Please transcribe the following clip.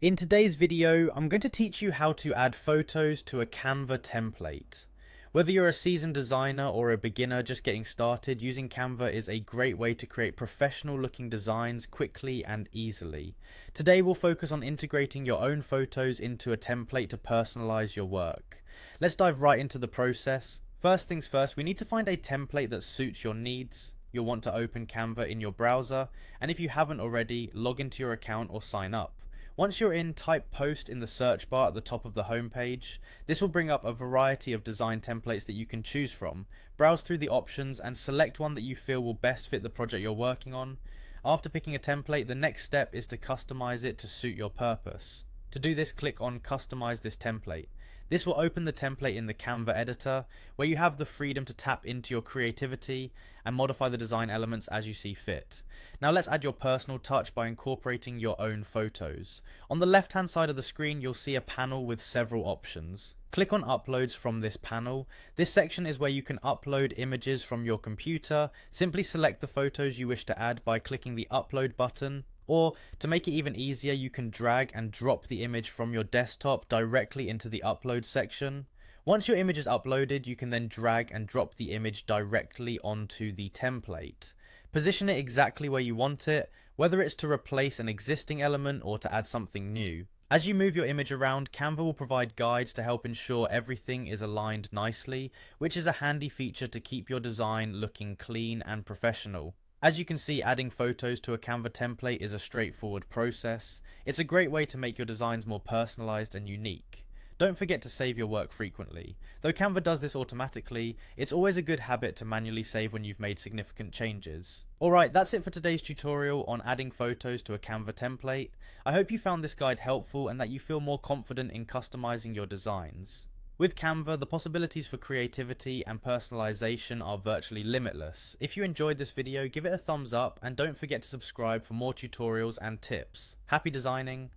In today's video, I'm going to teach you how to add photos to a Canva template. Whether you're a seasoned designer or a beginner just getting started, using Canva is a great way to create professional looking designs quickly and easily. Today we'll focus on integrating your own photos into a template to personalize your work. Let's dive right into the process. First things first, we need to find a template that suits your needs. You'll want to open Canva in your browser, and if you haven't already, log into your account or sign up. Once you're in, type post in the search bar at the top of the homepage. This will bring up a variety of design templates that you can choose from. Browse through the options and select one that you feel will best fit the project you're working on. After picking a template, the next step is to customize it to suit your purpose. To do this, click on Customize this template. This will open the template in the Canva editor, where you have the freedom to tap into your creativity and modify the design elements as you see fit. Now let's add your personal touch by incorporating your own photos. On the left hand side of the screen, you'll see a panel with several options. Click on Uploads from this panel. This section is where you can upload images from your computer. Simply select the photos you wish to add by clicking the Upload button. Or, to make it even easier, you can drag and drop the image from your desktop directly into the upload section. Once your image is uploaded, you can then drag and drop the image directly onto the template. Position it exactly where you want it, whether it's to replace an existing element or to add something new. As you move your image around, Canva will provide guides to help ensure everything is aligned nicely, which is a handy feature to keep your design looking clean and professional. As you can see, adding photos to a Canva template is a straightforward process. It's a great way to make your designs more personalized and unique. Don't forget to save your work frequently. Though Canva does this automatically, it's always a good habit to manually save when you've made significant changes. Alright, that's it for today's tutorial on adding photos to a Canva template. I hope you found this guide helpful and that you feel more confident in customizing your designs. With Canva, the possibilities for creativity and personalization are virtually limitless. If you enjoyed this video, give it a thumbs up and don't forget to subscribe for more tutorials and tips. Happy designing!